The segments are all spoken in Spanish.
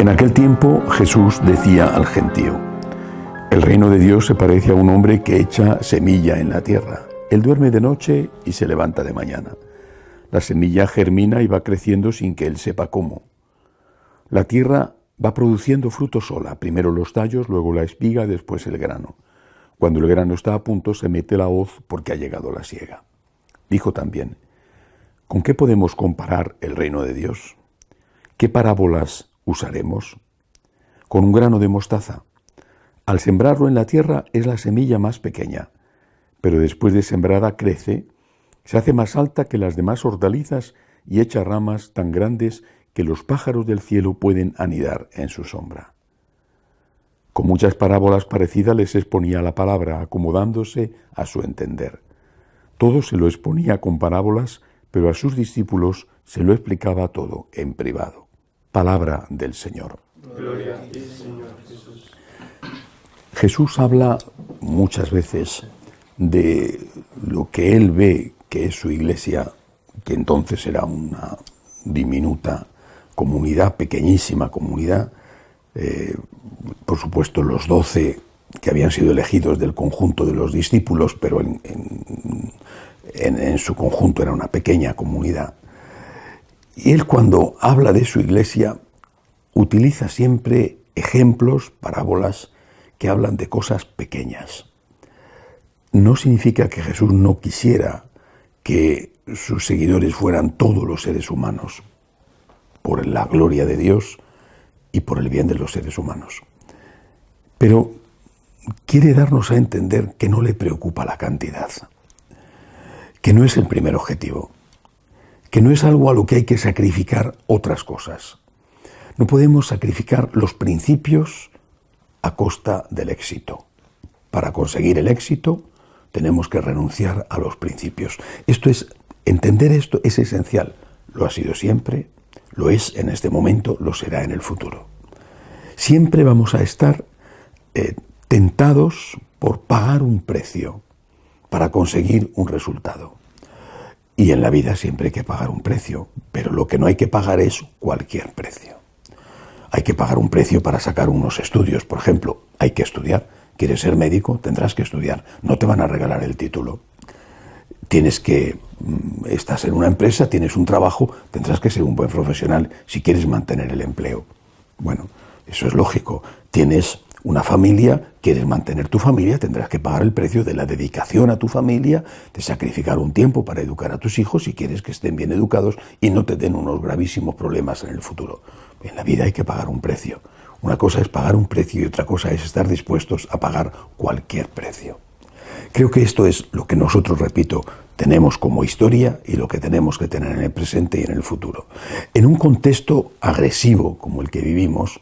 En aquel tiempo Jesús decía al gentío: el reino de Dios se parece a un hombre que echa semilla en la tierra. Él duerme de noche y se levanta de mañana. La semilla germina y va creciendo sin que él sepa cómo. La tierra va produciendo fruto sola, primero los tallos, luego la espiga, después el grano. Cuando el grano está a punto, se mete la hoz porque ha llegado la siega. Dijo también: ¿con qué podemos comparar el reino de Dios? ¿Qué parábolas usaremos? Con un grano de mostaza. Al sembrarlo en la tierra es la semilla más pequeña, pero después de sembrada crece, se hace más alta que las demás hortalizas y echa ramas tan grandes que los pájaros del cielo pueden anidar en su sombra. Con muchas parábolas parecidas les exponía la palabra, acomodándose a su entender. Todo se lo exponía con parábolas, pero a sus discípulos se lo explicaba todo en privado. Palabra del Señor. Gloria a ti, Señor Jesús. Jesús habla muchas veces de lo que él ve que es su iglesia, que entonces era una diminuta comunidad, pequeñísima comunidad, por supuesto los 12 que habían sido elegidos del conjunto de los discípulos, pero en su conjunto era una pequeña comunidad. Y él, cuando habla de su iglesia, utiliza siempre ejemplos, parábolas, que hablan de cosas pequeñas. No significa que Jesús no quisiera que sus seguidores fueran todos los seres humanos, por la gloria de Dios y por el bien de los seres humanos. Pero quiere darnos a entender que no le preocupa la cantidad, que no es el primer objetivo, que no es algo a lo que hay que sacrificar otras cosas. No podemos sacrificar los principios a costa del éxito. Para conseguir el éxito tenemos que renunciar a los principios. Entender esto es esencial. Lo ha sido siempre, lo es en este momento, lo será en el futuro. Siempre vamos a estar tentados por pagar un precio para conseguir un resultado. Y en la vida siempre hay que pagar un precio, pero lo que no hay que pagar es cualquier precio. Hay que pagar un precio para sacar unos estudios, por ejemplo, hay que estudiar. ¿Quieres ser médico? Tendrás que estudiar. No te van a regalar el título. Estás en una empresa, tienes un trabajo, tendrás que ser un buen profesional si quieres mantener el empleo. Bueno, eso es lógico. Tienes una familia, quieres mantener tu familia, tendrás que pagar el precio de la dedicación a tu familia, de sacrificar un tiempo para educar a tus hijos si quieres que estén bien educados y no te den unos gravísimos problemas en el futuro. En la vida hay que pagar un precio. Una cosa es pagar un precio y otra cosa es estar dispuestos a pagar cualquier precio. Creo que esto es lo que nosotros, repito, tenemos como historia y lo que tenemos que tener en el presente y en el futuro. En un contexto agresivo como el que vivimos,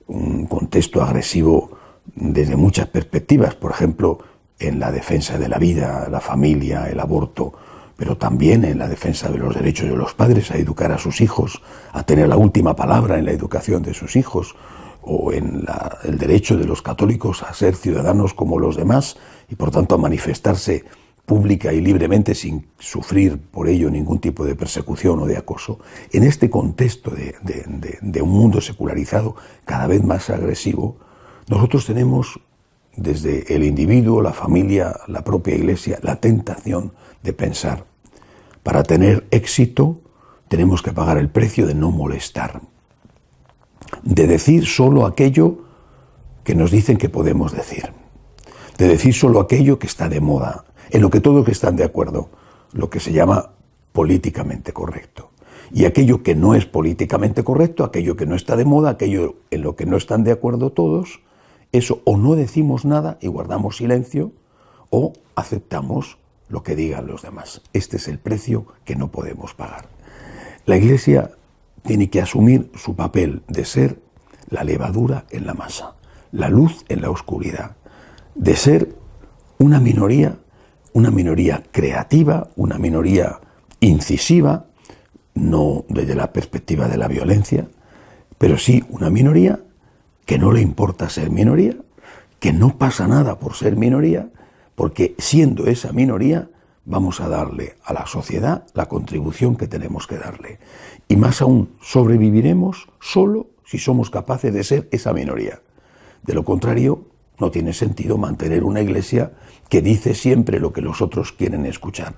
un contexto agresivo desde muchas perspectivas, por ejemplo, en la defensa de la vida, la familia, el aborto, pero también en la defensa de los derechos de los padres a educar a sus hijos, a tener la última palabra en la educación de sus hijos, o en el derecho de los católicos a ser ciudadanos como los demás y por tanto a manifestarse pública y libremente sin sufrir por ello ningún tipo de persecución o de acoso. En este contexto de un mundo secularizado cada vez más agresivo, nosotros tenemos desde el individuo, la familia, la propia iglesia, la tentación de pensar: para tener éxito tenemos que pagar el precio de no molestar, de decir solo aquello que nos dicen que podemos decir, de decir solo aquello que está de moda, en lo que todos están de acuerdo, lo que se llama políticamente correcto. Y aquello que no es políticamente correcto, aquello que no está de moda, aquello en lo que no están de acuerdo todos, eso o no decimos nada y guardamos silencio, o aceptamos lo que digan los demás. Este es el precio que no podemos pagar. La Iglesia tiene que asumir su papel de ser la levadura en la masa, la luz en la oscuridad, de ser una minoría creativa, una minoría incisiva, no desde la perspectiva de la violencia, pero sí una minoría que no le importa ser minoría, que no pasa nada por ser minoría, porque siendo esa minoría vamos a darle a la sociedad la contribución que tenemos que darle. Y más aún, sobreviviremos solo si somos capaces de ser esa minoría. De lo contrario, no tiene sentido mantener una Iglesia que dice siempre lo que los otros quieren escuchar.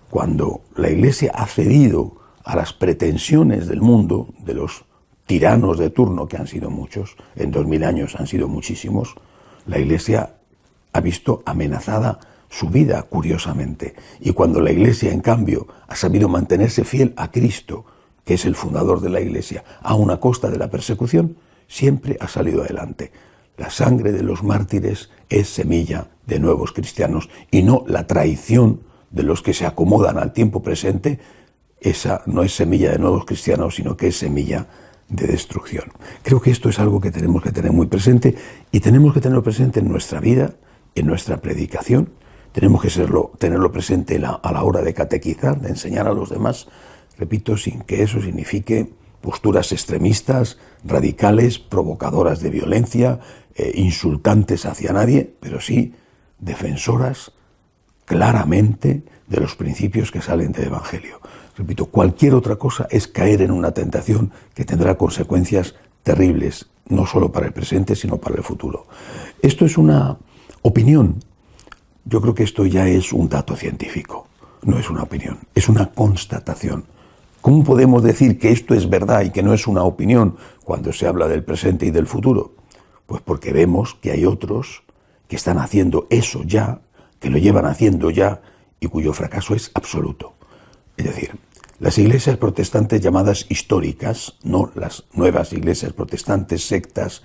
Cuando la Iglesia ha cedido a las pretensiones del mundo, de los tiranos de turno, que han sido muchos, en 2000 años han sido muchísimos, la Iglesia ha visto amenazada su vida, curiosamente. Y cuando la Iglesia, en cambio, ha sabido mantenerse fiel a Cristo, que es el fundador de la Iglesia, aun a costa de la persecución, siempre ha salido adelante. La sangre de los mártires es semilla de nuevos cristianos y no la traición de los que se acomodan al tiempo presente. Esa no es semilla de nuevos cristianos, sino que es semilla de destrucción. Creo que esto es algo que tenemos que tener muy presente y tenemos que tenerlo presente en nuestra vida, en nuestra predicación. Tenemos que tenerlo presente a la hora de catequizar, de enseñar a los demás, repito, sin que eso signifique posturas extremistas, radicales, provocadoras de violencia, insultantes hacia nadie, pero sí defensoras claramente de los principios que salen del Evangelio. Repito, cualquier otra cosa es caer en una tentación que tendrá consecuencias terribles, no solo para el presente, sino para el futuro. Esto es una opinión. Yo creo que esto ya es un dato científico, no es una opinión, es una constatación. ¿Cómo podemos decir que esto es verdad y que no es una opinión cuando se habla del presente y del futuro? Pues porque vemos que hay otros que están haciendo eso ya, que lo llevan haciendo ya y cuyo fracaso es absoluto. Es decir, las iglesias protestantes llamadas históricas, no las nuevas iglesias protestantes, sectas,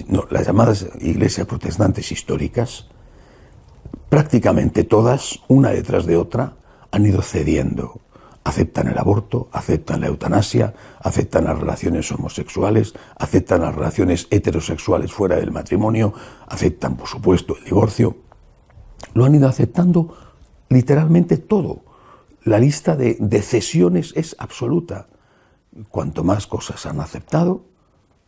no, las llamadas iglesias protestantes históricas, prácticamente todas, una detrás de otra, han ido cediendo. Aceptan el aborto, aceptan la eutanasia, aceptan las relaciones homosexuales, aceptan las relaciones heterosexuales fuera del matrimonio, aceptan, por supuesto, el divorcio. Lo han ido aceptando literalmente todo. La lista de cesiones es absoluta. Cuanto más cosas han aceptado,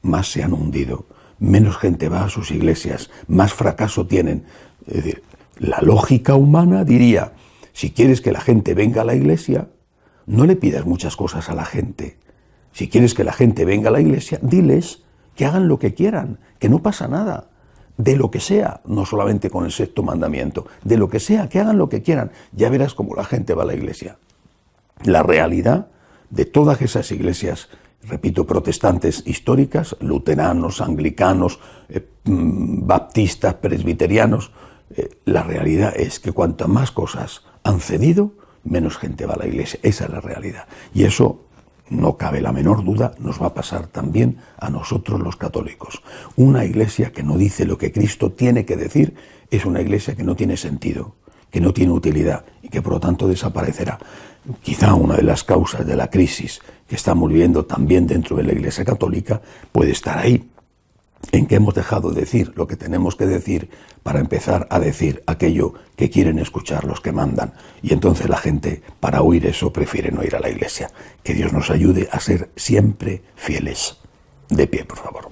más se han hundido. Menos gente va a sus iglesias, más fracaso tienen. Es decir, la lógica humana diría, si quieres que la gente venga a la iglesia, no le pidas muchas cosas a la gente. Si quieres que la gente venga a la iglesia, diles que hagan lo que quieran, que no pasa nada. De lo que sea, no solamente con el sexto mandamiento, de lo que sea, que hagan lo que quieran. Ya verás cómo la gente va a la iglesia. La realidad de todas esas iglesias, repito, protestantes históricas, luteranos, anglicanos, baptistas, presbiterianos, la realidad es que cuantas más cosas han cedido, menos gente va a la iglesia. Esa es la realidad. Y eso, no cabe la menor duda, nos va a pasar también a nosotros los católicos. Una iglesia que no dice lo que Cristo tiene que decir es una iglesia que no tiene sentido, que no tiene utilidad y que por lo tanto desaparecerá. Quizá una de las causas de la crisis que estamos viviendo también dentro de la Iglesia Católica puede estar ahí, en que hemos dejado de decir lo que tenemos que decir para empezar a decir aquello que quieren escuchar los que mandan. Y entonces la gente, para oír eso, prefiere no ir a la iglesia. Que Dios nos ayude a ser siempre fieles. De pie, por favor.